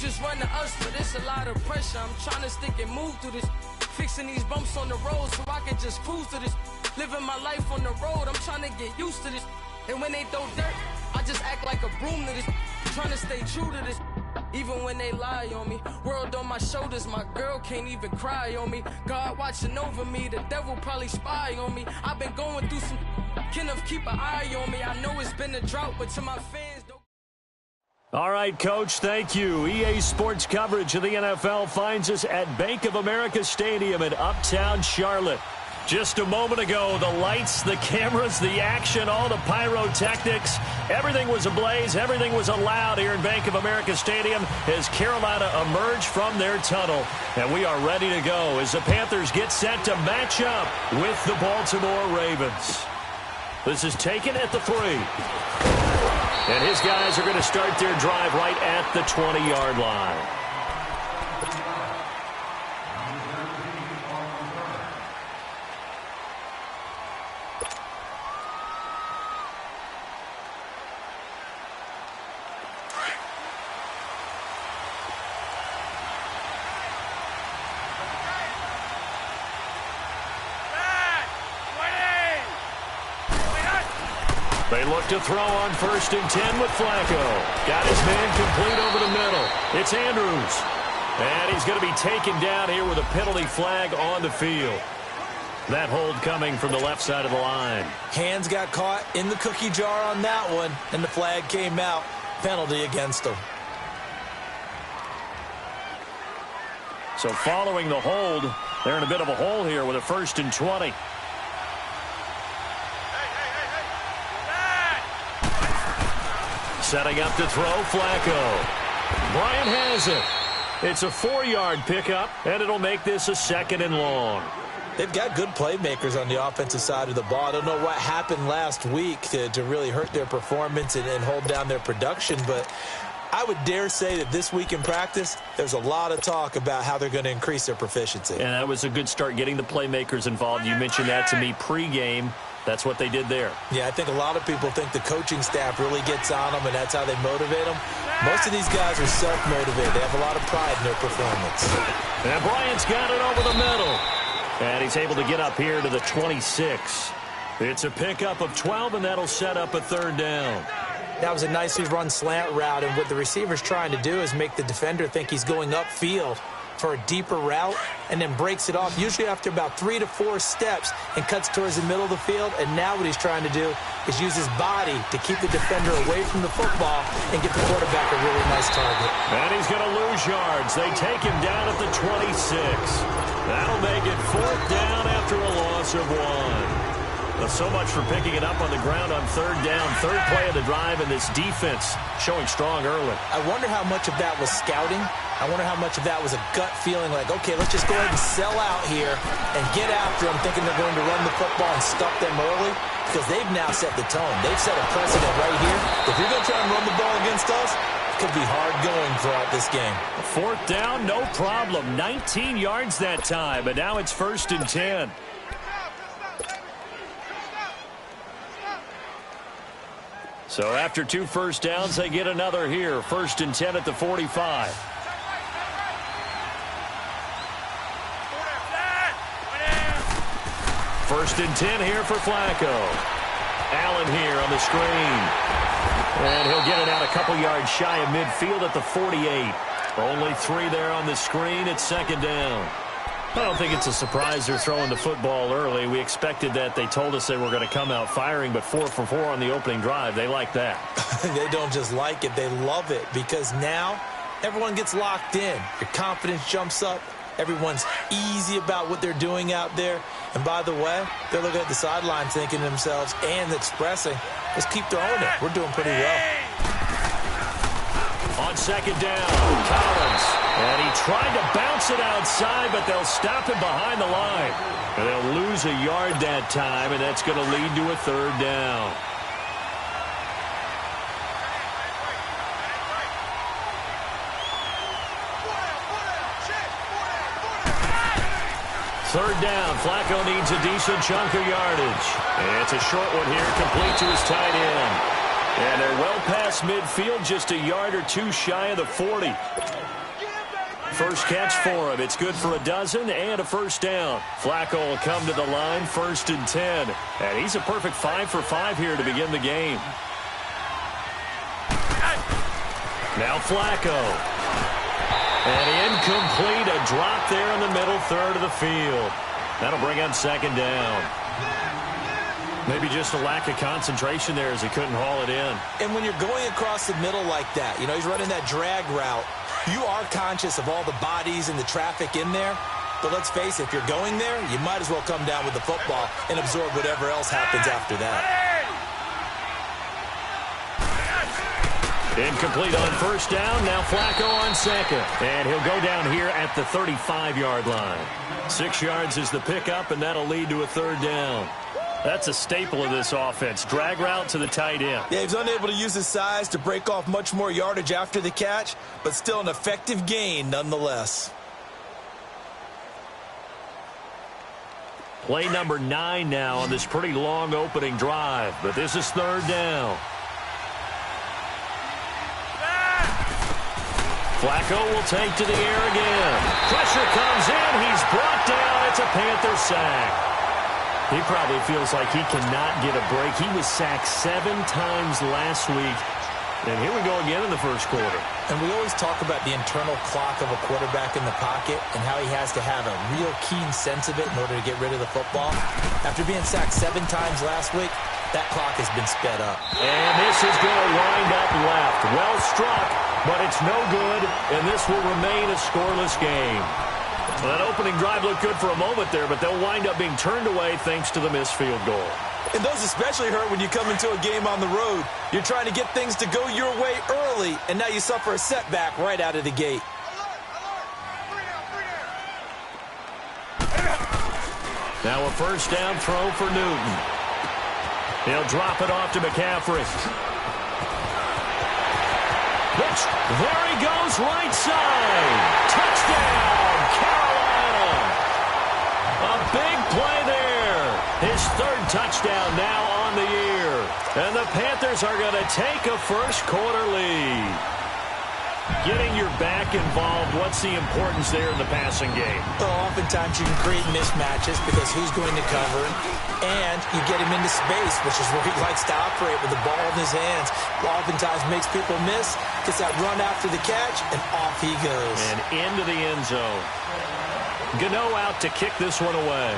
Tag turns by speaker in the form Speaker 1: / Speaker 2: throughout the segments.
Speaker 1: just run to us, but it's a lot of pressure. I'm trying to stick and move through this. Fixing these bumps on the road so I can just cruise to this. Living my life on the road, I'm trying to get used to this. And when they throw dirt, I just act like a broom to this. Trying to stay true to this. Even when they lie on me. World on my shoulders, my girl can't even cry on me. God watching over me, the devil probably spy on me. I've been going through some. Kenneth, keep an eye on me. I know it's been a drought, but to my fans, don't.
Speaker 2: All right, Coach, thank you. EA Sports coverage of the NFL finds us at Bank of America Stadium in Uptown Charlotte. Just a moment ago, the lights, the cameras, the action, all the pyrotechnics, everything was ablaze, everything was allowed here in Bank of America Stadium as Carolina emerged from their tunnel. And we are ready to go as the Panthers get set to match up with the Baltimore Ravens. This is taken at the 3. And his guys are going to start their drive right at the 20-yard line. They look to throw on 1st and 10 with Flacco. Got his man complete over the middle. It's Andrews. And he's going to be taken down here with a penalty flag on the field. That hold coming from the left side of the line.
Speaker 3: Hands got caught in the cookie jar on that one, and the flag came out. Penalty against him.
Speaker 2: So following the hold, they're in a bit of a hole here with a 1st and 20. Setting up to throw, Flacco. Bryant has it. It's a 4-yard pickup, and it'll make this a 2nd and long.
Speaker 3: They've got good playmakers on the offensive side of the ball. I don't know what happened last week to really hurt their performance and hold down their production, but I would dare say that this week in practice, there's a lot of talk about how they're going to increase their proficiency.
Speaker 2: And that was a good start getting the playmakers involved. You mentioned that to me pregame. That's what they did there.
Speaker 3: Yeah, I think a lot of people think the coaching staff really gets on them, and that's how they motivate them. Most of these guys are self-motivated. They have a lot of pride in their performance.
Speaker 2: And Bryant's got it over the middle. And he's able to get up here to the 26. It's a pickup of 12, and that'll set up a 3rd down.
Speaker 3: That was a nicely run slant route, and what the receiver's trying to do is make the defender think he's going upfield for a deeper route, and then breaks it off, usually after about 3 to 4 steps, and cuts towards the middle of the field. And now what he's trying to do is use his body to keep the defender away from the football and get the quarterback a really nice target.
Speaker 2: And he's going to lose yards. They take him down at the 26. That'll make it 4th down after a loss of 1. So much for picking it up on the ground on 3rd down. 3rd play of the drive, and this defense showing strong early.
Speaker 3: I wonder how much of that was scouting. I wonder how much of that was a gut feeling like, okay, let's just go ahead and sell out here and get after them, thinking they're going to run the football and stuff them early, because they've now set the tone. They've set a precedent right here. If you're going to try and run the ball against us, it could be hard going throughout this game.
Speaker 2: 4th down, no problem. 19 yards that time, but now it's 1st and 10. So after 2 first downs, they get another here. 1st and 10 at the 45. First and 10 here for Flacco. Allen here on the screen. And he'll get it out a couple yards shy of midfield at the 48. Only 3 there on the screen. It's 2nd down. I don't think it's a surprise they're throwing the football early. We expected that. They told us they were going to come out firing, but 4 for 4 on the opening drive. They like that.
Speaker 3: They don't just like it. They love it, because now everyone gets locked in. Your confidence jumps up. Everyone's easy about what they're doing out there. And by the way, they're looking at the sideline thinking to themselves and expressing, let's keep throwing it. We're doing pretty well.
Speaker 2: On 2nd down, Collins. And he tried to bounce it outside, but they'll stop him behind the line. And they'll lose a yard that time, and that's going to lead to a 3rd down. Third down, Flacco needs a decent chunk of yardage. And it's a short one here, complete to his tight end. And they're well past midfield, just a yard or 2 shy of the 40. First catch for him. It's good for a dozen and a first down. Flacco will come to the line, 1st and 10. And he's a perfect 5 for 5 here to begin the game. Now Flacco. And incomplete, a drop there in the middle third of the field. That'll bring up 2nd down. Maybe just a lack of concentration there as he couldn't haul it in.
Speaker 3: And when you're going across the middle like that, you know, he's running that drag route, you are conscious of all the bodies and the traffic in there. But let's face it, if you're going there, you might as well come down with the football and absorb whatever else happens after that.
Speaker 2: Incomplete on 1st down. Now Flacco on 2nd. And he'll go down here at the 35-yard line. 6 yards is the pickup, and that'll lead to a 3rd down. That's a staple of this offense. Drag route to the tight end.
Speaker 3: Yeah, he's unable to use his size to break off much more yardage after the catch, but still an effective gain nonetheless.
Speaker 2: Play number 9 now on this pretty long opening drive, but this is 3rd down. Flacco will take to the air again. Pressure comes in. He's brought down. It's a Panther sack. He probably feels like he cannot get a break. He was sacked 7 times last week. And here we go again in the first quarter.
Speaker 3: And we always talk about the internal clock of a quarterback in the pocket and how he has to have a real keen sense of it in order to get rid of the football. After being sacked 7 times last week, that clock has been sped up.
Speaker 2: And this is going to wind up left. Well struck, but it's no good, and this will remain a scoreless game. Well, that opening drive looked good for a moment there, but they'll wind up being turned away thanks to the missed field goal.
Speaker 3: And those especially hurt when you come into a game on the road. You're trying to get things to go your way early, and now you suffer a setback right out of the gate.
Speaker 2: Now a 1st down throw for Newton. He'll drop it off to McCaffrey. There he goes, right side. Touchdown, Carolina. A big play there. His 3rd touchdown now on the year. And the Panthers are going to take a first quarter lead. Getting your back involved, what's the importance there in the passing game?
Speaker 3: Well, oftentimes you can create mismatches because who's going to cover him, and you get him into space, which is where he likes to operate with the ball in his hands. Oftentimes makes people miss, gets that run after the catch, and off he goes.
Speaker 2: And into the end zone. Gano out to kick this one away.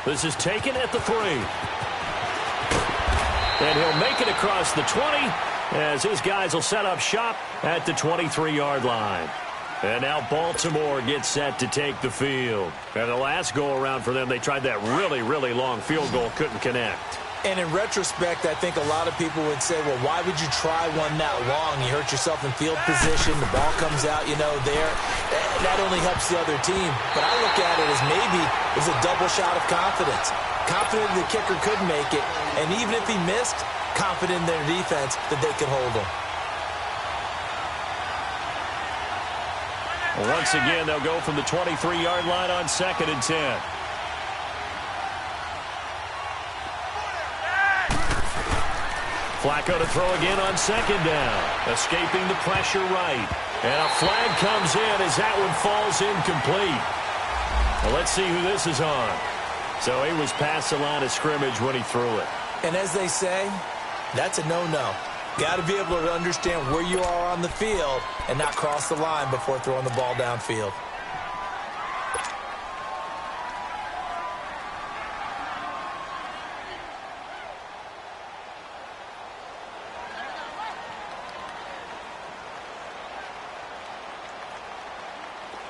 Speaker 2: This is taken at the 3. And he'll make it across the 20 as his guys will set up shop at the 23-yard line. And now Baltimore gets set to take the field. And the last go-around for them, they tried that really, really long field goal, couldn't connect.
Speaker 3: And in retrospect, I think a lot of people would say, well, why would you try one that long? You hurt yourself in field position. The ball comes out, you know, there. That only helps the other team. But I look at it as maybe it was a double shot of confidence. Confident the kicker could make it. And even if he missed, confident in their defense that they could hold him.
Speaker 2: Well, once again, they'll go from the 23-yard line on 2nd and 10. Flacco to throw again on 2nd down. Escaping the pressure right. And a flag comes in as that one falls incomplete. Well, let's see who this is on. So he was past the line of scrimmage when he threw it.
Speaker 3: And as they say, that's a no-no. Got to be able to understand where you are on the field and not cross the line before throwing the ball downfield.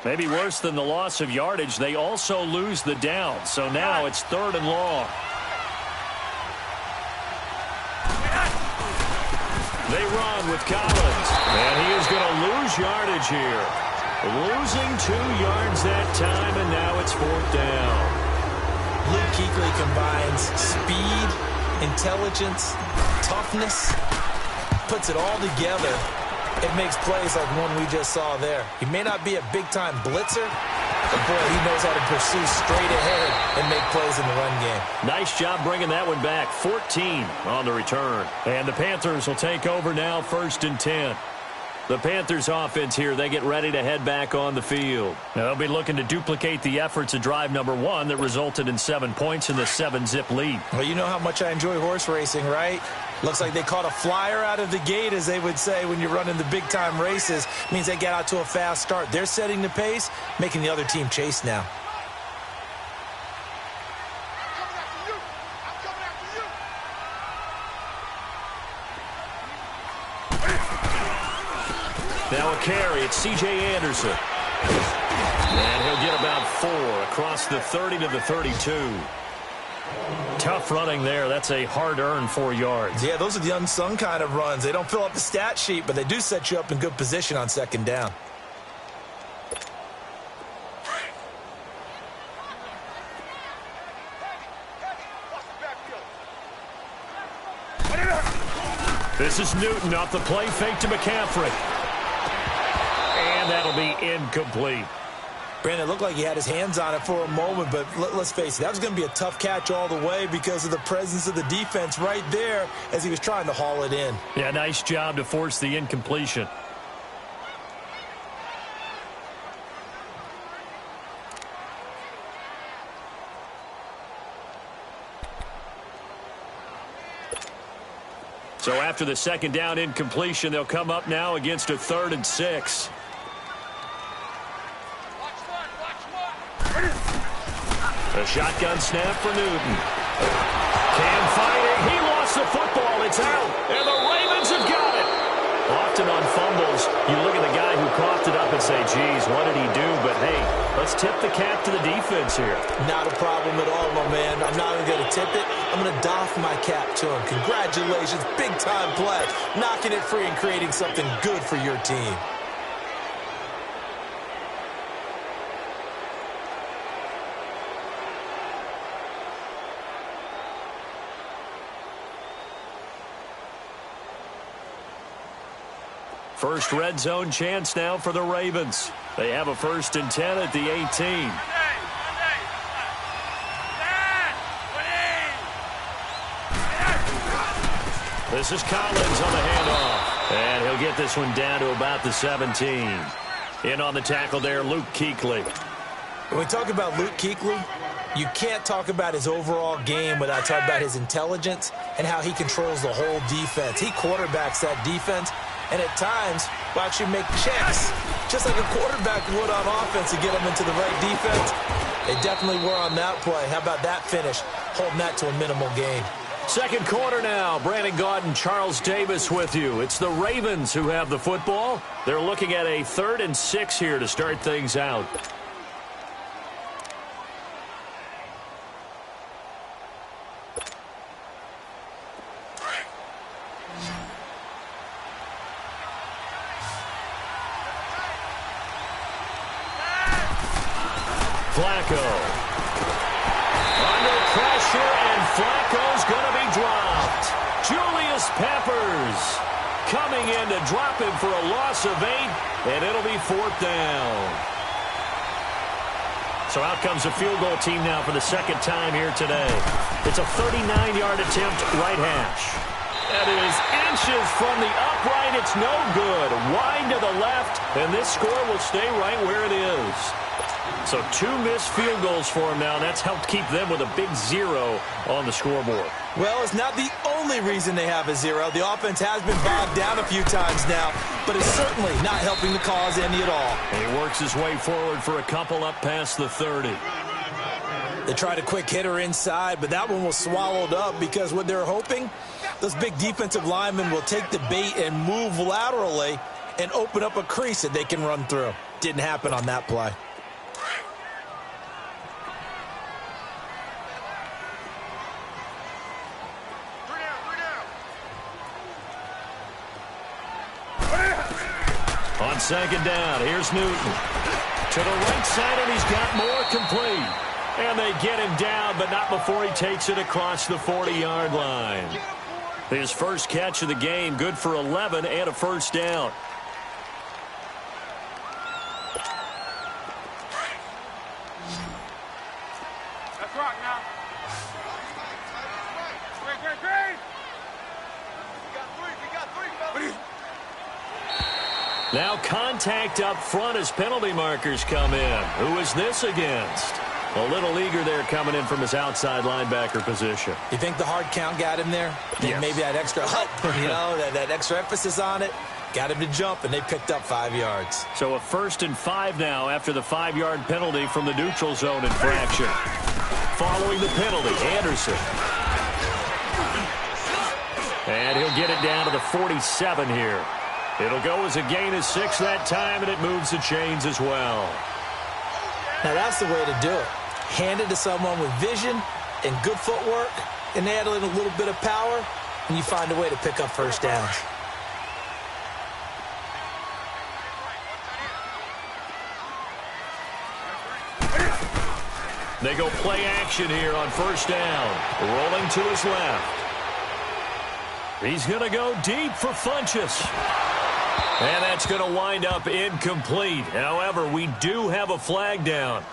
Speaker 2: Maybe worse than the loss of yardage, they also lose the down. So now it's 3rd and long. They run with Collins. And he is going to lose yardage here. Losing 2 yards that time, and now it's 4th down.
Speaker 3: Luke Kuechly combines speed, intelligence, toughness, puts it all together. It makes plays like one we just saw there. He may not be a big-time blitzer, But boy, he knows how to pursue straight ahead and make plays in the run game.
Speaker 2: Nice job bringing that one back. 14 on the return. And the Panthers will take over now, 1st and 10. The Panthers offense here, they get ready to head back on the field. Now, they'll be looking to duplicate the efforts of drive number 1 that resulted in 7 points in the 7-zip lead.
Speaker 3: Well, you know how much I enjoy horse racing, right? Looks like they caught a flyer out of the gate, as they would say when you're running the big-time races. Means they get out to a fast start. They're setting the pace, making the other team chase now.
Speaker 2: Now a carry, it's C.J. Anderson. And he'll get about 4 across the 30 to the 32. Tough running there. That's a hard-earned 4 yards.
Speaker 3: Yeah, those are the unsung kind of runs. They don't fill up the stat sheet, but they do set you up in good position on 2nd down.
Speaker 2: This is Newton off the play fake to McCaffrey. And that'll be incomplete.
Speaker 3: Brandon, it looked like he had his hands on it for a moment, but let's face it, that was going to be a tough catch all the way because of the presence of the defense right there as he was trying to haul it in.
Speaker 2: Yeah, nice job to force the incompletion. So after the 2nd down incompletion, they'll come up now against a 3rd and 6. A shotgun snap for Newton. Can find it. He lost the football. It's out. And the Ravens have got it. Often on fumbles, you look at the guy who coughed it up and say, geez, what did he do? But, hey, let's tip the cap to the defense here.
Speaker 3: Not a problem at all, my man. I'm not even going to tip it. I'm going to doff my cap to him. Congratulations. Big-time play. Knocking it free and creating something good for your team.
Speaker 2: First red zone chance now for the Ravens. They have a 1st and 10 at the 18. This is Collins on the handoff. And he'll get this one down to about the 17. In on the tackle there, Luke Kuechly.
Speaker 3: When we talk about Luke Kuechly, you can't talk about his overall game without talking about his intelligence and how he controls the whole defense. He quarterbacks that defense. And at times, will actually make checks, just like a quarterback would on offense to get them into the right defense. They definitely were on that play. How about that finish, holding that to a minimal gain.
Speaker 2: 2nd quarter now. Brandon Gaudin, Charles Davis with you. It's the Ravens who have the football. They're looking at a 3rd and 6 here to start things out. Flacco. Under pressure, and Flacco's going to be dropped. Julius Peppers coming in to drop him for a loss of 8, and it'll be 4th down. So out comes a field goal team now for the 2nd time here today. It's a 39-yard attempt, right hash. That is inches from the upright. It's no good. Wide to the left, and this score will stay right where it is. So 2 missed field goals for him now, and that's helped keep them with a big 0 on the scoreboard.
Speaker 3: Well, it's not the only reason they have a 0. The offense has been bogged down a few times now, but it's certainly not helping the cause any at all.
Speaker 2: And he works his way forward for a couple up past the 30.
Speaker 3: They tried a quick hitter inside, but that one was swallowed up because what they're hoping, those big defensive linemen will take the bait and move laterally and open up a crease that they can run through. Didn't happen on that play.
Speaker 2: On 2nd down, here's Newton. To the right side, and he's got more complete. And they get him down, but not before he takes it across the 40-yard line. His first catch of the game, good for 11 and a 1st down. Now contact up front as penalty markers come in. Who is this against? A little eager there coming in from his outside linebacker position.
Speaker 3: You think the hard count got him there?
Speaker 2: Yes.
Speaker 3: Maybe that extra help, that extra emphasis on it. Got him to jump, and they picked up 5 yards.
Speaker 2: So a 1st and 5 now after the 5-yard penalty from the neutral zone infraction. Following the penalty, Anderson. And he'll get it down to the 47 here. It'll go as a gain of 6 that time, and it moves the chains as well.
Speaker 3: Now that's the way to do it. Hand it to someone with vision and good footwork, and add in a little bit of power, and you find a way to pick up first downs.
Speaker 2: They go play action here on first down. Rolling to his left. He's going to go deep for Funchess. And that's going to wind up incomplete. However, we do have a flag down.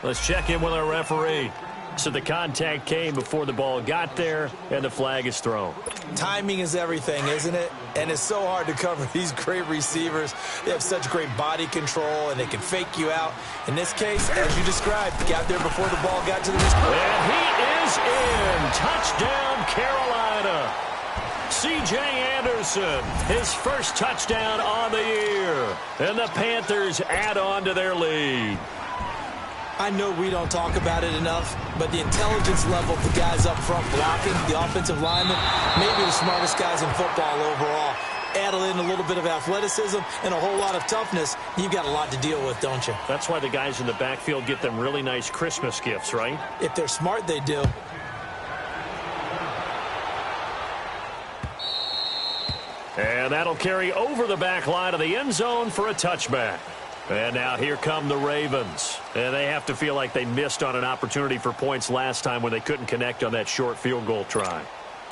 Speaker 2: Let's check in with our referee. So the contact came before the ball got there, and the flag is thrown.
Speaker 3: Timing is everything, isn't it? And it's so hard to cover these great receivers. They have such great body control, and they can fake you out. In this case, as you described, got there before the ball got to the receiver.
Speaker 2: And he is in. Touchdown, Carolina. C.J. Anderson, his first touchdown on the year. And the Panthers add on to their lead.
Speaker 3: I know we don't talk about it enough, but the intelligence level of the guys up front blocking, the offensive linemen, maybe the smartest guys in football overall. Add in a little bit of athleticism and a whole lot of toughness, you've got a lot to deal with, don't you?
Speaker 2: That's why the guys in the backfield get them really nice Christmas gifts, right?
Speaker 3: If they're smart, they do.
Speaker 2: And that'll carry over the back line of the end zone for a touchback. And now here come the Ravens. And they have to feel like they missed on an opportunity for points last time when they couldn't connect on that short field goal try.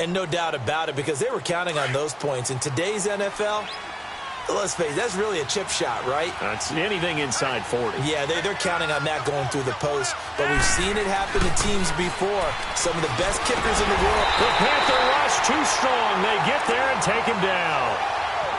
Speaker 3: And no doubt about it, because they were counting on those points. In today's NFL, let's face it, that's really a chip shot, right?
Speaker 2: That's anything inside 40.
Speaker 3: Yeah, they're counting on that going through the post. But we've seen it happen to teams before. Some of the best kickers in the world.
Speaker 2: The Panther rush too strong. They get there and take him down.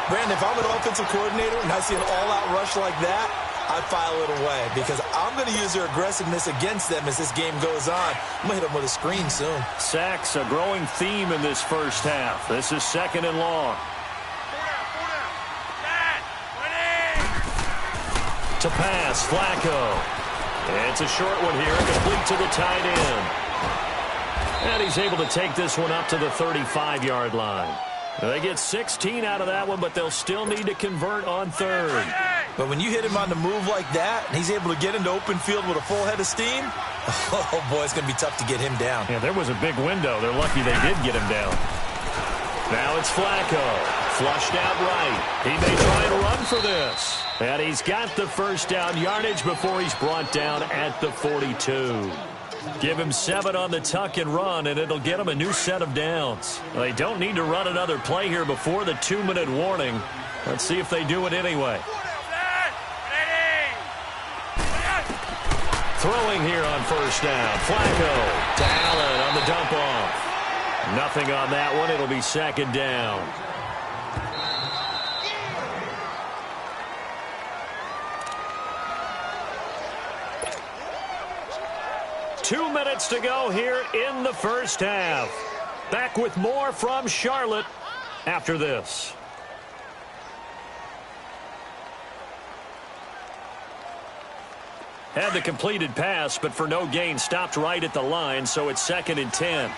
Speaker 3: Brandon, if I'm an offensive coordinator and I see an all-out rush like that, I file it away because I'm going to use their aggressiveness against them as this game goes on. I'm going to hit them with a screen soon.
Speaker 2: Sacks, a growing theme in this first half. This is 2nd and long. To pass, Flacco. It's a short one here, complete to the tight end. And he's able to take this one up to the 35-yard line. They get 16 out of that one, but they'll still need to convert on 3rd.
Speaker 3: But when you hit him on the move like that, and he's able to get into open field with a full head of steam, oh, boy, it's going to be tough to get him down.
Speaker 2: Yeah, there was a big window. They're lucky they did get him down. Now it's Flacco. Flushed out right. He may try and run for this. And he's got the first down yardage before he's brought down at the 42. Give him 7 on the tuck and run, and it'll get him a new set of downs. They don't need to run another play here before the 2-minute warning. Let's see if they do it anyway. Throwing here on first down. Flacco to Allen on the dump off. Nothing on that one. It'll be 2nd down. Two minutes to go here in the first half. Back with more from Charlotte after this. Had the completed pass, but for no gain, stopped right at the line, so it's 2nd and 10.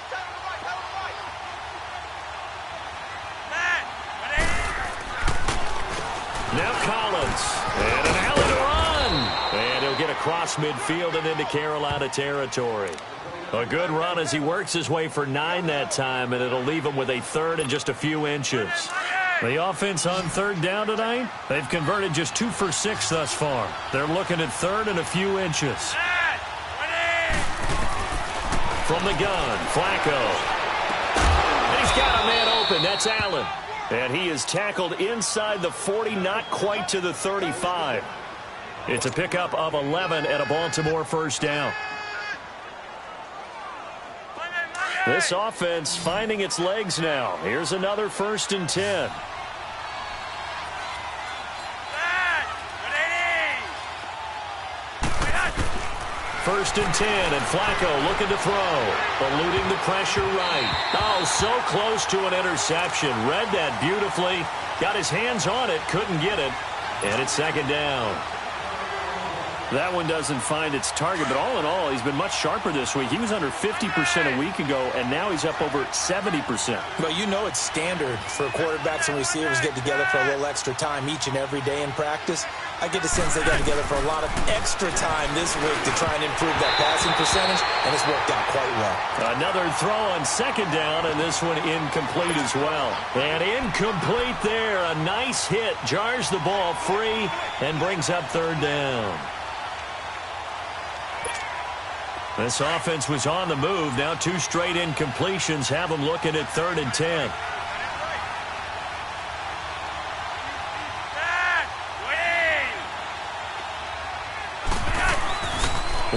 Speaker 2: Now Collins. And an Allen run. And he'll get across midfield and into Carolina territory. A good run as he works his way for 9 that time, and it'll leave him with a 3rd and just a few inches. The offense on 3rd down tonight, they've converted just 2 for 6 thus far. They're looking at 3rd and a few inches. From the gun, Flacco. And he's got a man open. That's Allen. And he is tackled inside the 40, not quite to the 35. It's a pickup of 11 and a Baltimore first down. This offense finding its legs now. Here's another 1st and 10. 1st and 10, and Flacco looking to throw. Eluding the pressure right. Oh, so close to an interception. Read that beautifully. Got his hands on it, couldn't get it. And it's 2nd down. That one doesn't find its target, but all in all, he's been much sharper this week. He was under 50% a week ago, and now he's up over 70%.
Speaker 3: Well, you know it's standard for quarterbacks and receivers get together for a little extra time each and every day in practice. I get the sense they got together for a lot of extra time this week to try and improve that passing percentage, and it's worked out quite well.
Speaker 2: Another throw on 2nd down, and this one incomplete as well. And incomplete there. A nice hit. Jars the ball free and brings up 3rd down. This offense was on the move. Now 2 straight incompletions have them looking at 3rd and 10.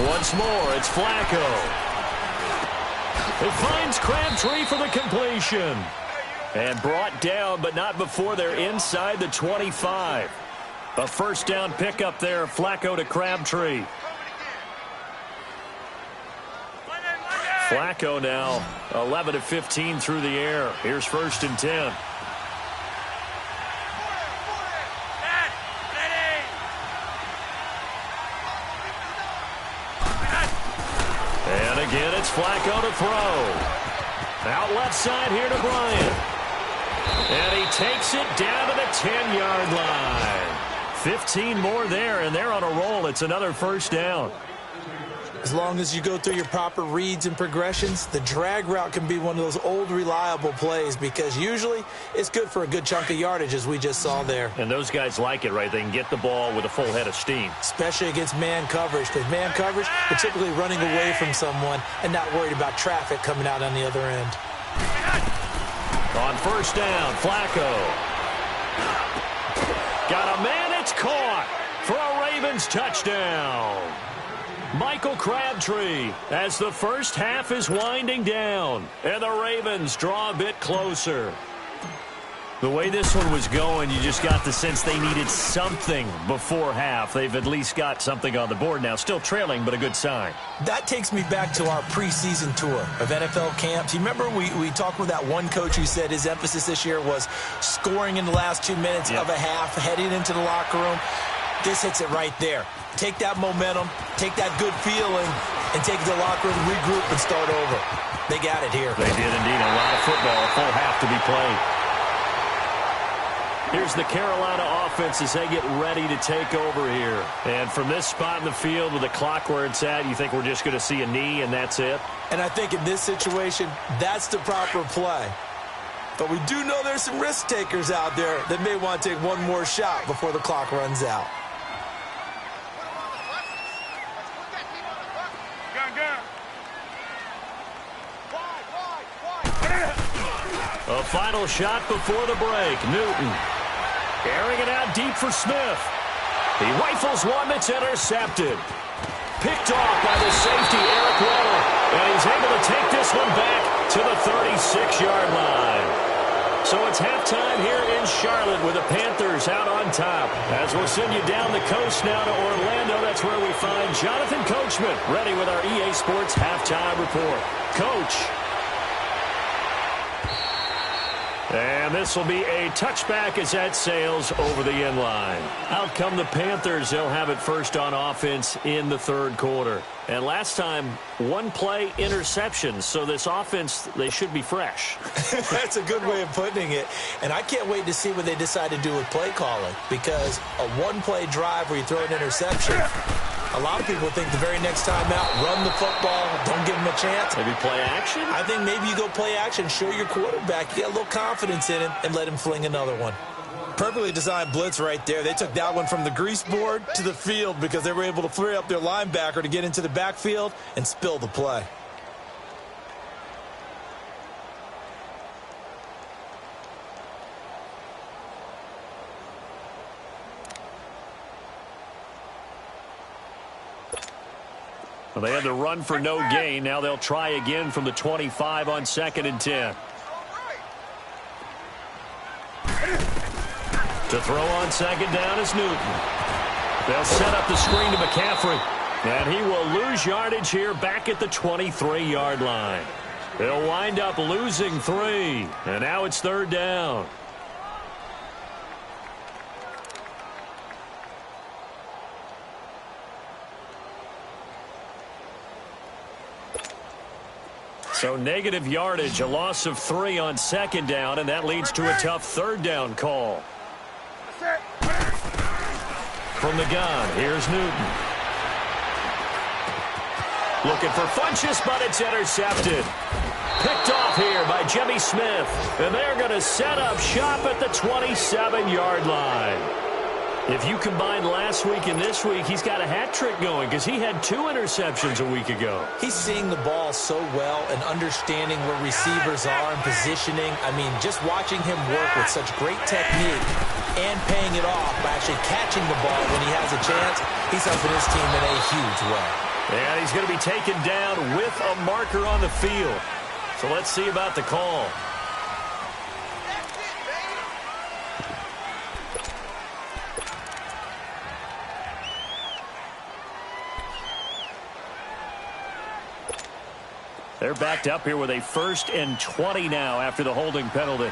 Speaker 2: Once more, it's Flacco. He finds Crabtree for the completion. And brought down, but not before they're inside the 25. A 1st down pickup there, Flacco to Crabtree. Flacco now 11 of 15 through the air. Here's 1st and 10. And again, it's Flacco to throw. Out left side here to Bryant. And he takes it down to the 10-yard line. 15 more there, and they're on a roll. It's another 1st down.
Speaker 3: As long as you go through your proper reads and progressions, the drag route can be one of those old reliable plays because usually it's good for a good chunk of yardage as we just saw there.
Speaker 2: And those guys like it, right? They can get the ball with a full head of steam.
Speaker 3: Especially against man coverage, because man coverage, they're typically running away from someone and not worried about traffic coming out on the other end.
Speaker 2: On 1st down, Flacco. Got a man, it's caught for a Ravens touchdown. Michael Crabtree as the first half is winding down, and the Ravens draw a bit closer. The way this one was going, you just got the sense they needed something before half. They've at least got something on the board now. Still trailing, but a good sign.
Speaker 3: That takes me back to our preseason tour of NFL camps. You remember we talked with that one coach who said his emphasis this year was scoring in the last 2 minutes of a half, heading into the locker room. This hits it right there. Take that momentum, take that good feeling, and take it to the locker room, regroup, and start over. They got it here.
Speaker 2: They did indeed. A lot of football, a full half to be played. Here's the Carolina offense as they get ready to take over here. And from this spot in the field with the clock where it's at, you think we're just going to see a knee and that's it?
Speaker 3: And I think in this situation, that's the proper play. But we do know there's some risk takers out there that may want to take one more shot before the clock runs out.
Speaker 2: A final shot before the break. Newton airing it out deep for Smith. He rifles one that's intercepted. Picked off by the safety, Eric Weddle. And he's able to take this one back to the 36-yard line. So it's halftime here in Charlotte with the Panthers out on top. As we'll send you down the coast now to Orlando, that's where we find Jonathan Coachman ready with our EA Sports halftime report. Coach. And this will be a touchback as that sails over the end line. Out come the Panthers. They'll have it first on offense in the 3rd quarter. And last time, 1-play interception. So this offense, they should be fresh.
Speaker 3: That's a good way of putting it. And I can't wait to see what they decide to do with play calling. Because a 1-play drive where you throw an interception, a lot of people think the very next time out, run the football, don't give them a chance.
Speaker 2: Maybe play action?
Speaker 3: I think maybe you go play action, show your quarterback, you get a little confidence in him, and let him fling another one. Perfectly designed blitz right there. They took that one from the grease board to the field because they were able to free up their linebacker to get into the backfield and spill the play.
Speaker 2: Well, they had to run for no gain. Now they'll try again from the 25 on 2nd and 10. To throw on 2nd down is Newton. They'll set up the screen to McCaffrey. And he will lose yardage here back at the 23-yard line. They'll wind up losing 3. And now it's 3rd down. So negative yardage, a loss of 3 on 2nd down, and that leads to a tough 3rd down call. From the gun, here's Newton. Looking for Funchess, but it's intercepted. Picked off here by Jimmy Smith, and they're going to set up shop at the 27-yard line. If you combine last week and this week, he's got a hat trick going because he had 2 interceptions a week ago.
Speaker 3: He's seeing the ball so well and understanding where receivers are and positioning. I mean, just watching him work with such great technique and paying it off by actually catching the ball when he has a chance, he's helping his team in a huge way.
Speaker 2: And he's going to be taken down with a marker on the field. So let's see about the call. They're backed up here with a 1st and 20 now after the holding penalty.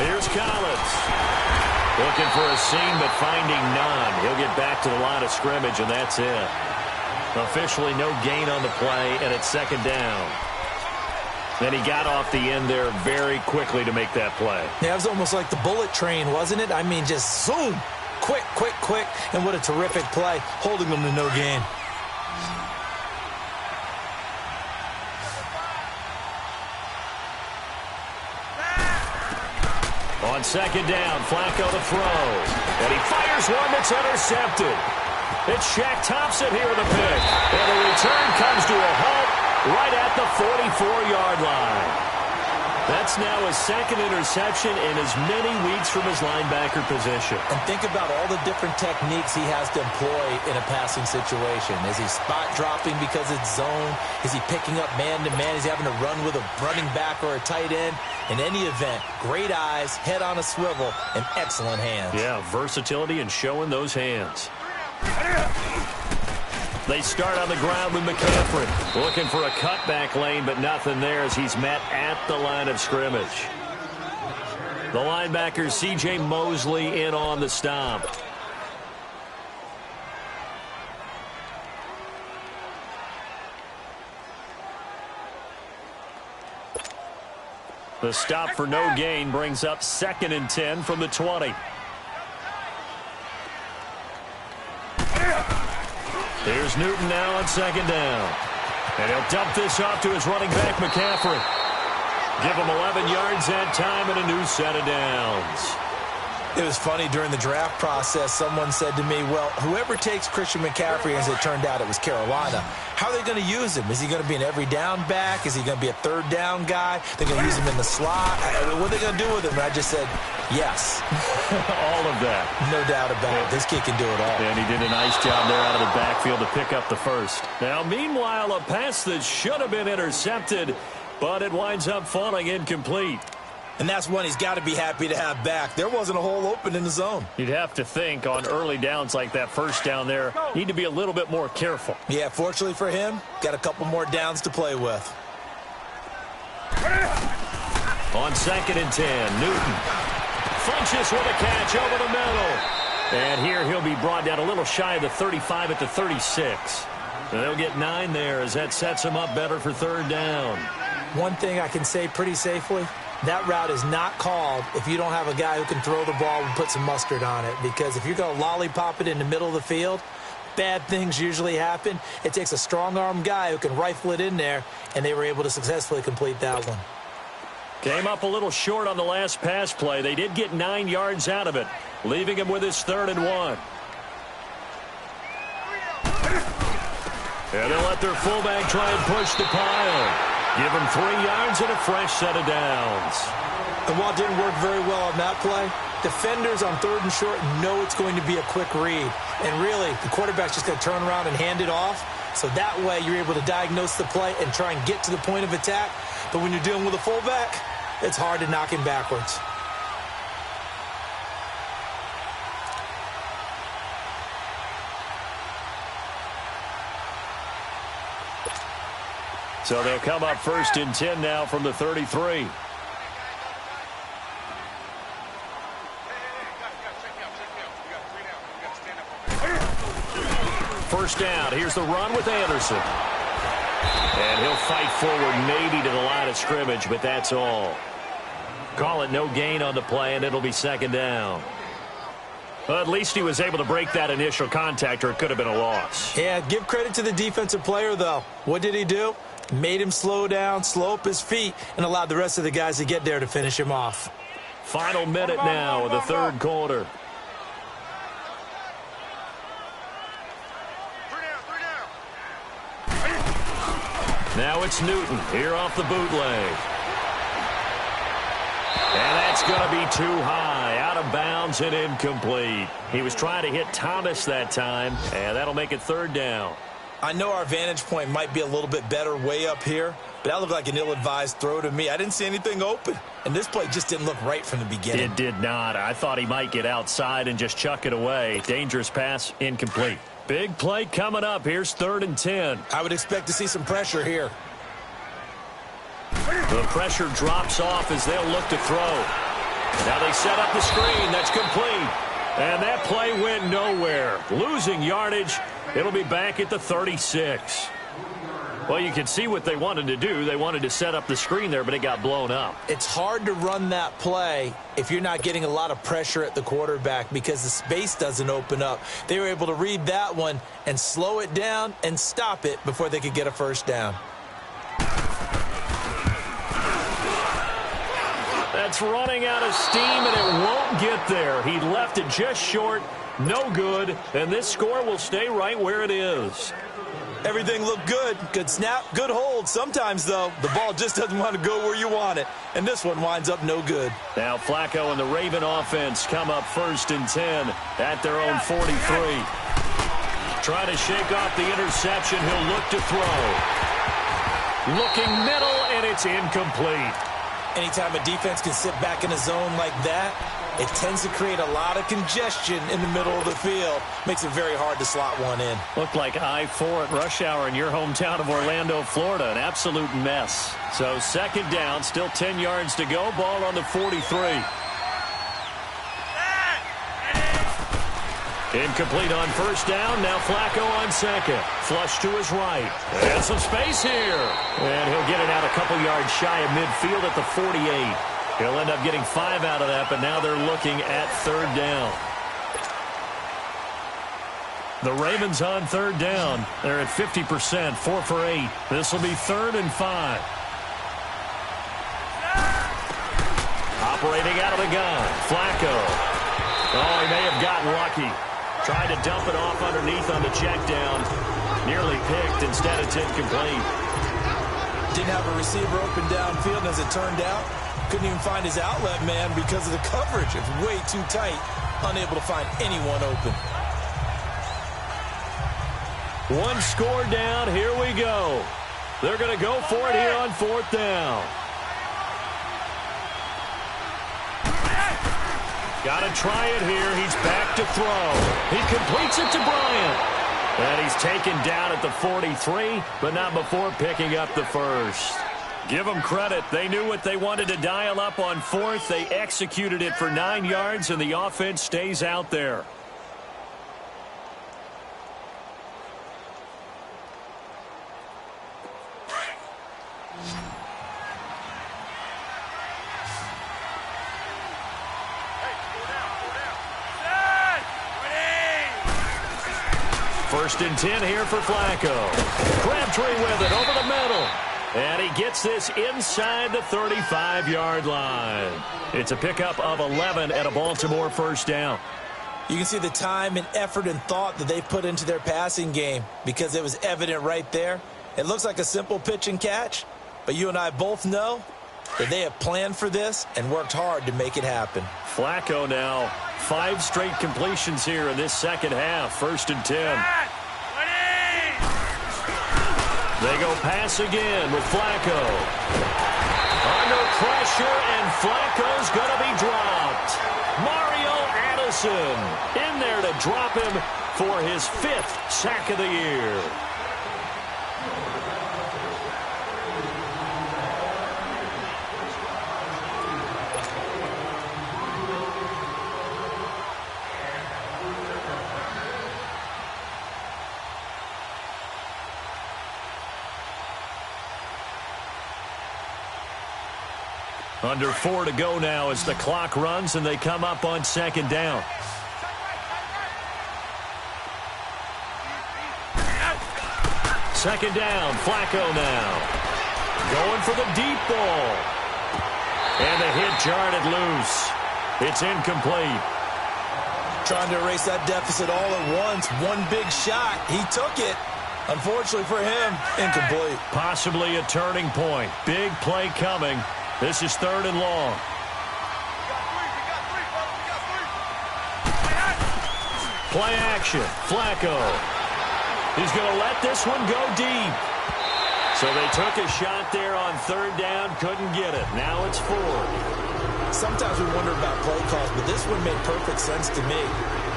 Speaker 2: Here's Collins. Looking for a seam, but finding none. He'll get back to the line of scrimmage, and that's it. Officially no gain on the play, and it's 2nd down. And he got off the end there very quickly to make that play.
Speaker 3: Yeah, it was almost like the bullet train, wasn't it? I mean, just zoom. Quick, quick, quick. And what a terrific play, holding them to no gain.
Speaker 2: On 2nd down, Flacco to throw. And he fires one that's intercepted. It's Shaq Thompson here with a pick. And the return comes to a halt right at the 44-yard line. That's now his 2nd interception in as many weeks from his linebacker position.
Speaker 3: And think about all the different techniques he has to employ in a passing situation. Is he spot dropping because it's zone? Is he picking up man-to-man? Is he having to run with a running back or a tight end? In any event, great eyes, head on a swivel, and excellent hands.
Speaker 2: Yeah, versatility and showing those hands. They start on the ground with McCaffrey. Looking for a cutback lane, but nothing there as he's met at the line of scrimmage. The linebacker, C.J. Mosley, in on the stomp. The stop for no gain brings up 2nd and 10 from the 20. Here's Newton now on 2nd down. And he'll dump this off to his running back, McCaffrey. Give him 11 yards that time and a new set of downs.
Speaker 3: It was funny during the draft process. Someone said to me, well, whoever takes Christian McCaffrey, as it turned out it was Carolina, how are they going to use him? Is he going to be an every down back? Is he going to be a 3rd down guy? They're going to use him in the slot? What are they going to do with him? And I just said, yes.
Speaker 2: All of that.
Speaker 3: No doubt about it. This kid can do it all.
Speaker 2: And he did a nice job there out of the backfield to pick up the 1st. Now, meanwhile, a pass that should have been intercepted, but it winds up falling incomplete.
Speaker 3: And that's one he's got to be happy to have back. There wasn't a hole open in the zone.
Speaker 2: You'd have to think on early downs like that 1st down there, need to be a little bit more careful.
Speaker 3: Yeah, fortunately for him, got a couple more downs to play with.
Speaker 2: On 2nd and 10, Newton. Funchess with a catch over the middle. And here he'll be brought down a little shy of the 35 at the 36. And they'll get 9 there as that sets him up better for 3rd down.
Speaker 3: One thing I can say pretty safely, that route is not called if you don't have a guy who can throw the ball and put some mustard on it. Because if you're going to lollipop it in the middle of the field, bad things usually happen. It takes a strong-arm guy who can rifle it in there, and they were able to successfully complete that one.
Speaker 2: Came up a little short on the last pass play. They did get 9 yards out of it, leaving him with his 3rd and 1. And they'll let their fullback try and push the pile. Give him 3 yards and a fresh set of downs.
Speaker 3: And while it didn't work very well on that play, defenders on 3rd and short know it's going to be a quick read. And really, the quarterback's just going to turn around and hand it off. So that way, you're able to diagnose the play and try and get to the point of attack. But when you're dealing with a fullback, it's hard to knock him backwards.
Speaker 2: So they'll come up 1st and 10 now from the 33. First down. Here's the run with Anderson. And he'll fight forward maybe to the line of scrimmage, but that's all. Call it no gain on the play, and it'll be 2nd down. Well, at least he was able to break that initial contact, or it could have been a loss.
Speaker 3: Yeah, give credit to the defensive player, though. What did he do? Made him slow down, slow up his feet, and allowed the rest of the guys to get there to finish him off.
Speaker 2: Final minute now of the 3rd quarter. Now it's Newton here off the bootleg. And that's going to be too high, out of bounds and incomplete. He was trying to hit Thomas that time, and that'll make it 3rd down.
Speaker 3: I know our vantage point might be a little bit better way up here, but that looked like an ill-advised throw to me. I didn't see anything open, and this play just didn't look right from the beginning.
Speaker 2: It did not. I thought he might get outside and just chuck it away. Dangerous pass, incomplete. Big play coming up. Here's 3rd and 10.
Speaker 3: I would expect to see some pressure here.
Speaker 2: The pressure drops off as they'll look to throw. Now they set up the screen. That's complete. And that play went nowhere. Losing yardage. It'll be back at the 36. Well, you can see what they wanted to do. They wanted to set up the screen there, but it got blown up.
Speaker 3: It's hard to run that play if you're not getting a lot of pressure at the quarterback because the space doesn't open up. They were able to read that one and slow it down and stop it before they could get a 1st down.
Speaker 2: That's running out of steam, and it won't get there. He left it just short, no good, and this score will stay right where it is.
Speaker 3: Everything looked good. Good snap, good hold. Sometimes, though, the ball just doesn't want to go where you want it, and this one winds up no good.
Speaker 2: Now Flacco and the Raven offense come up 1st and 10 at their own 43. Trying to shake off the interception. He'll look to throw. Looking middle, and it's incomplete.
Speaker 3: Anytime a defense can sit back in a zone like that, it tends to create a lot of congestion in the middle of the field. Makes it very hard to slot one in.
Speaker 2: Looked like I-4 at rush hour in your hometown of Orlando, Florida. An absolute mess. So 2nd down, still 10 yards to go. Ball on the 43. Incomplete on 1st down. Now Flacco on 2nd. Flush to his right. And some space here. And he'll get it out a couple yards shy of midfield at the 48. He'll end up getting 5 out of that, but now they're looking at 3rd down. The Ravens on 3rd down. They're at 50%, 4 for 8. This will be 3rd and 5. Operating out of the gun. Flacco. Oh, he may have gotten lucky. Tried to dump it off underneath on the check down. Nearly picked. Instead, it's incomplete.
Speaker 3: Didn't have a receiver open downfield, and as it turned out, couldn't even find his outlet man because of the coverage. It's way too tight. Unable to find anyone open.
Speaker 2: One score down. Here we go. They're going to go for it here on 4th down. Got to try it here. He's back to throw. He completes it to Bryant. And he's taken down at the 43, but not before picking up the 1st. Give them credit. They knew what they wanted to dial up on 4th. They executed it for 9 yards, and the offense stays out there. First and 10 here for Flacco. Crabtree with it over the middle. And he gets this inside the 35-yard line. It's a pickup of 11 at a Baltimore 1st down.
Speaker 3: You can see the time and effort and thought that they put into their passing game because it was evident right there. It looks like a simple pitch and catch, but you and I both know that they have planned for this and worked hard to make it happen.
Speaker 2: Flacco now, 5 straight completions here in this 2nd half. 1st and 10. They go pass again with Flacco. Under pressure, and Flacco's going to be dropped. Mario Addison in there to drop him for his 5th sack of the year. Under 4 to go now as the clock runs and they come up on second down. Second down, Flacco now. Going for the deep ball. And the hit jarred it loose. It's incomplete.
Speaker 3: Trying to erase that deficit all at once. One big shot. He took it. Unfortunately for him, incomplete.
Speaker 2: Possibly a turning point. Big play coming. This is 3rd and long. Play action. Flacco. He's going to let this one go deep. So they took a shot there on 3rd down. Couldn't get it. Now it's 4th.
Speaker 3: Sometimes we wonder about play calls, but this one made perfect sense to me.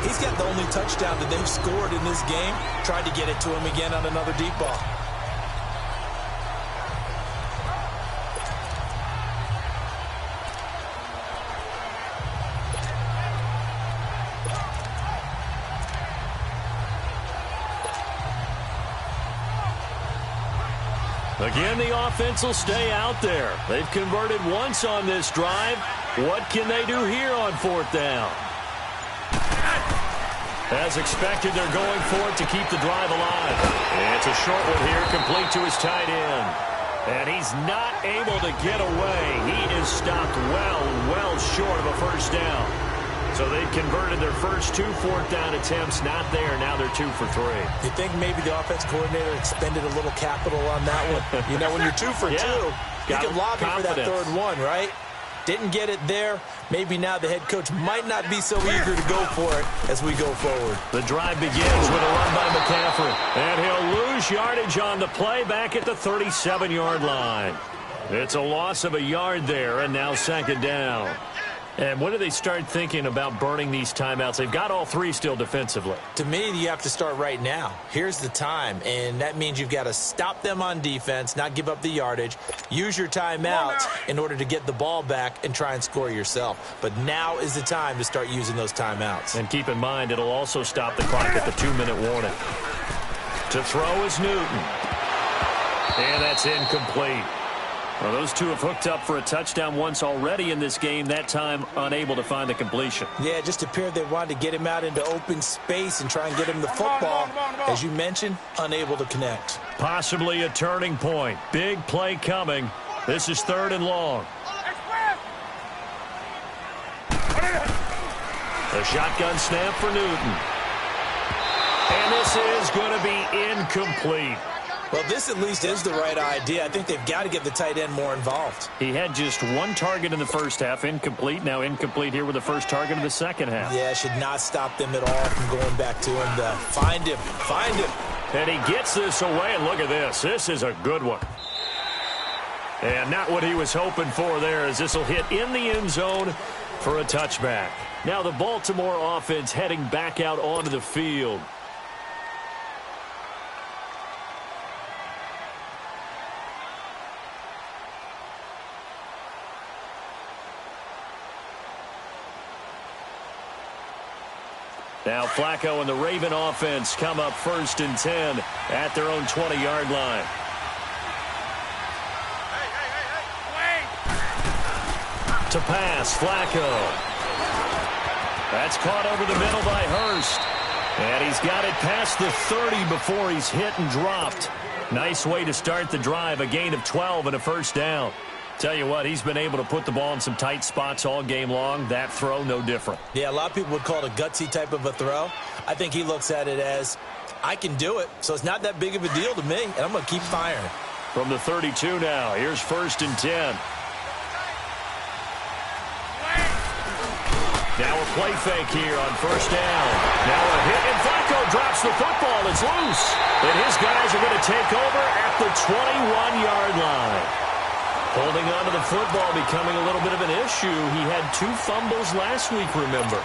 Speaker 3: He's got the only touchdown that they've scored in this game. Tried to get it to him again on another deep ball.
Speaker 2: Again, the offense will stay out there. They've converted once on this drive. What can they do here on 4th down? As expected, they're going for it to keep the drive alive. It's a short one here, complete to his tight end. And he's not able to get away. He is stopped well short of a first down. So they've converted their first 2 4th down attempts. Not there. Now they're 2 for 3.
Speaker 3: You think maybe the offense coordinator expended a little capital on that one? You know, when you're 2 for 2, you can lobby for that 3rd one, right? Didn't get it there. Maybe now the head coach might not be so eager to go for it as we go forward.
Speaker 2: The drive begins with a run by McCaffrey. And he'll lose yardage on the play back at the 37-yard line. It's a loss of a yard there, and now 2nd down. And when do they start thinking about burning these timeouts? They've got all 3 still defensively.
Speaker 3: To me, you have to start right now. Here's the time, and that means you've got to stop them on defense, not give up the yardage, use your timeouts in order to get the ball back and try and score yourself. But now is the time to start using those timeouts.
Speaker 2: And keep in mind, it'll also stop the clock at the 2-minute warning. To throw is Newton. And that's incomplete. Well, those two have hooked up for a touchdown once already in this game, that time unable to find the completion.
Speaker 3: Yeah, it just appeared they wanted to get him out into open space and try and get him the football. As you mentioned, unable to connect.
Speaker 2: Possibly a turning point. Big play coming. This is 3rd and long. The shotgun snap for Newton. And this is going to be incomplete.
Speaker 3: Well, this at least is the right idea. I think they've got to get the tight end more involved.
Speaker 2: He had just 1 target in the first half, incomplete. Now incomplete here with the first target of the second half.
Speaker 3: Yeah, should not stop them at all from going back to him to find him.
Speaker 2: And he gets this away, and look at this. This is a good one. And not what he was hoping for there, as this will hit in the end zone for a touchback. Now the Baltimore offense heading back out onto the field. Now Flacco and the Raven offense come up 1st and 10 at their own 20-yard line. To pass, Flacco. That's caught over the middle by Hurst. And he's got it past the 30 before he's hit and dropped. Nice way to start the drive, a gain of 12 and a first down. Tell you what, he's been able to put the ball in some tight spots all game long. That throw, no different.
Speaker 3: Yeah, a lot of people would call it a gutsy type of a throw. I think he looks at it as, I can do it, so it's not that big of a deal to me, and I'm going to keep firing.
Speaker 2: From the 32 now, here's 1st and 10. Now a play fake here on 1st down. Now a hit, and Flacco drops the football. It's loose. And his guys are going to take over at the 21-yard line. Holding on to the football becoming a little bit of an issue. He had 2 fumbles last week, remember.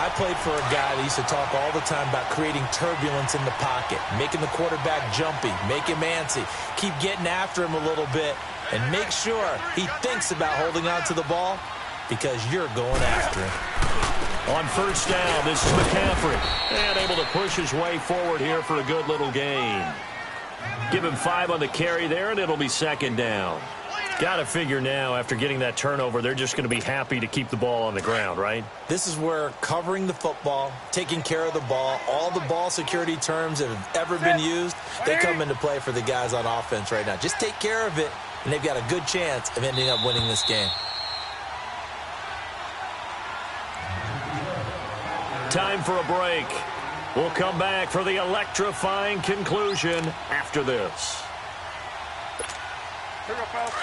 Speaker 3: I played for a guy that used to talk all the time about creating turbulence in the pocket, making the quarterback jumpy, make him antsy, keep getting after him a little bit, and make sure he thinks about holding on to the ball because you're going after him.
Speaker 2: On 1st down, this is McCaffrey. And able to push his way forward here for a good little gain. Give him 5 on the carry there, and it'll be 2nd down. Got to figure now, after getting that turnover, they're just going to be happy to keep the ball on the ground, right?
Speaker 3: This is where covering the football, taking care of the ball, all the ball security terms that have ever been used, they come into play for the guys on offense right now. Just take care of it, and they've got a good chance of ending up winning this game.
Speaker 2: Time for a break. We'll come back for the electrifying conclusion after this.
Speaker 4: Here we go, fellas.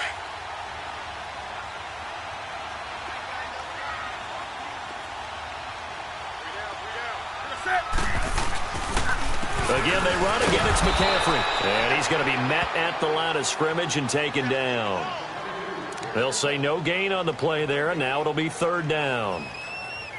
Speaker 2: Again, they run. Again, it's McCaffrey. And he's going to be met at the line of scrimmage and taken down. They'll say no gain on the play there, and now it'll be third down.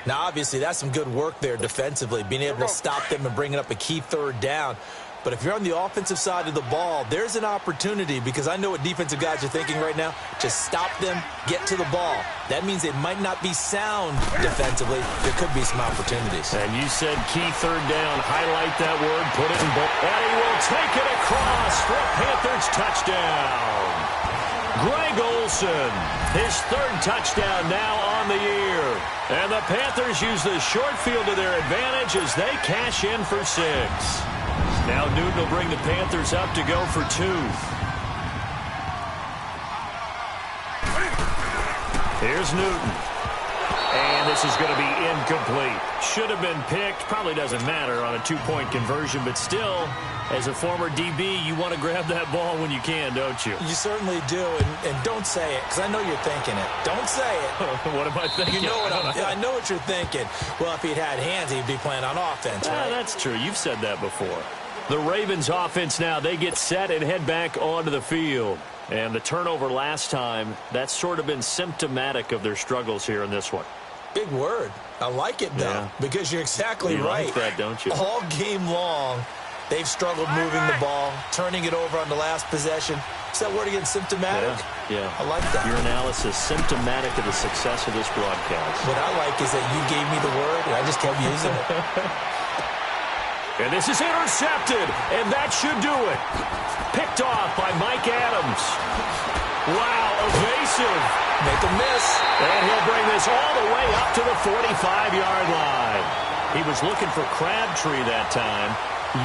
Speaker 3: Now, obviously, that's some good work there defensively, being able to stop them and bringing up a key third down. But if you're on the offensive side of the ball, there's an opportunity, because I know what defensive guys are thinking right now. Just stop them, get to the ball. That means they might not be sound defensively. There could be some opportunities.
Speaker 2: And you said key third down. Highlight that word, put it in bold. And he will take it across for a Panthers touchdown. Greg Olsen, his third touchdown now on the year. And the Panthers use the short field to their advantage as they cash in for 6. Now Newton will bring the Panthers up to go for 2. Here's Newton. And this is going to be incomplete. Should have been picked. Probably doesn't matter on a 2-point conversion, but still, as a former DB, you want to grab that ball when you can, don't you?
Speaker 3: You certainly do, and don't say it, because I know you're thinking it. Don't say it.
Speaker 2: What am I thinking?
Speaker 3: You know I know what you're thinking. Well, if he'd had hands, he'd be playing on offense, right?
Speaker 2: That's true. You've said that before. The Ravens offense now, they get set and head back onto the field. And the turnover last time, that's sort of been symptomatic of their struggles here in this one.
Speaker 3: Big word. I like it, though, because you're exactly right.
Speaker 2: You like that, don't you?
Speaker 3: All game long, they've struggled moving the ball, turning it over on the last possession. Is that word again, symptomatic?
Speaker 2: Yeah.
Speaker 3: I like that.
Speaker 2: Your analysis, symptomatic of the success of this broadcast.
Speaker 3: What I like is that you gave me the word, and I just kept using it.
Speaker 2: And this is intercepted, and that should do it. Picked off by Mike Adams. Wow, evasive.
Speaker 3: Make a miss.
Speaker 2: And he'll bring this all the way up to the 45-yard line. He was looking for Crabtree that time.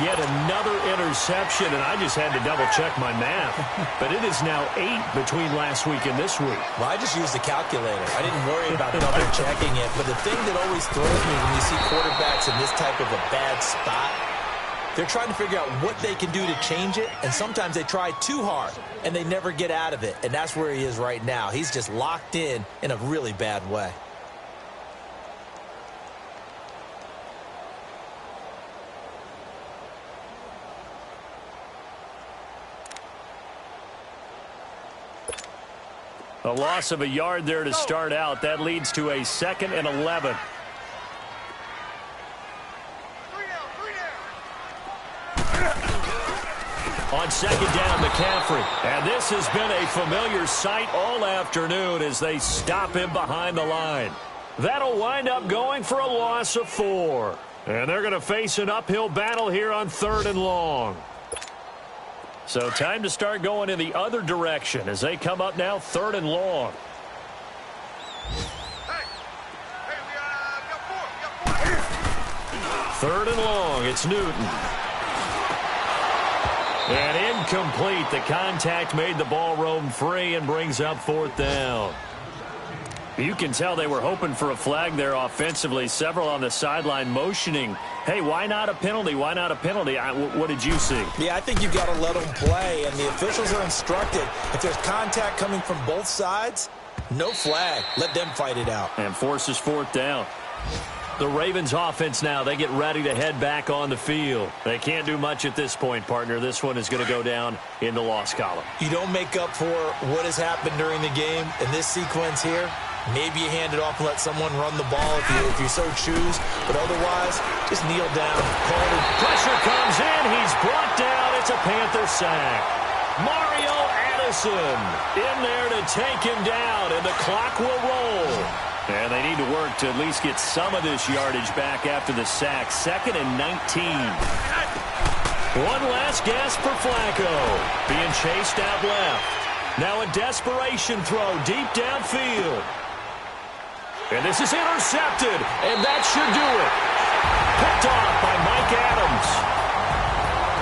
Speaker 2: Yet another interception, and I just had to double-check my math. But it is now 8 between last week and this week.
Speaker 3: Well, I just used the calculator. I didn't worry about double-checking it. But the thing that always throws me when you see quarterbacks in this type of a bad spot, they're trying to figure out what they can do to change it, and sometimes they try too hard, and they never get out of it. And that's where he is right now. He's just locked in a really bad way.
Speaker 2: A loss of a yard there to start out. That leads to a 2nd and 11. On 2nd down, McCaffrey. And this has been a familiar sight all afternoon as they stop him behind the line. That'll wind up going for a loss of 4. And they're going to face an uphill battle here on 3rd and long. So time to start going in the other direction as they come up now 3rd and long. Third and long, it's Newton. And incomplete. The contact made the ball roam free and brings up 4th down. You can tell they were hoping for a flag there offensively. Several on the sideline motioning, hey, why not a penalty? Why not a penalty? What did you see?
Speaker 3: Yeah, I think you've got to let them play, and the officials are instructed. If there's contact coming from both sides, no flag. Let them fight it out.
Speaker 2: And forces 4th down. The Ravens offense now, they get ready to head back on the field. They can't do much at this point, partner. This one is going to go down in the loss column.
Speaker 3: You don't make up for what has happened during the game in this sequence here. Maybe you hand it off and let someone run the ball if you so choose. But otherwise, just kneel down. Call it.
Speaker 2: Pressure comes in. He's brought down. It's a Panther sack. Mario Addison in there to take him down, and the clock will roll. And they need to work to at least get some of this yardage back after the sack. 2nd and 19. One last gasp for Flacco. Being chased out left. Now a desperation throw deep downfield. And this is intercepted, and that should do it. Picked off by Mike Adams.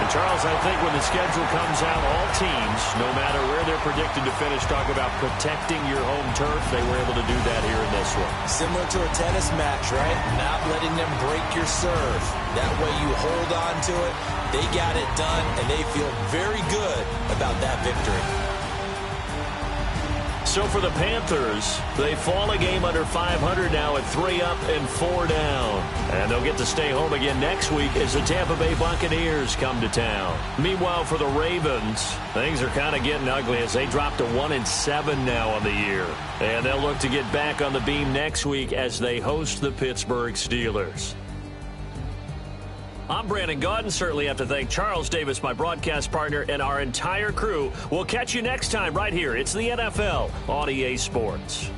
Speaker 2: And, Charles, I think when the schedule comes out, all teams, no matter where they're predicted to finish, talk about protecting your home turf. They were able to do that here in this one.
Speaker 3: Similar to a tennis match, right? Not letting them break your serve. That way you hold on to it. They got it done, and they feel very good about that victory.
Speaker 2: So for the Panthers, they fall a game under 500 now at 3 up and 4 down. And they'll get to stay home again next week as the Tampa Bay Buccaneers come to town. Meanwhile, for the Ravens, things are kind of getting ugly as they drop to 1-7 now on the year. And they'll look to get back on the beam next week as they host the Pittsburgh Steelers. I'm Brandon Gaudin. Certainly have to thank Charles Davis, my broadcast partner, and our entire crew. We'll catch you next time right here. It's the NFL on EA Sports.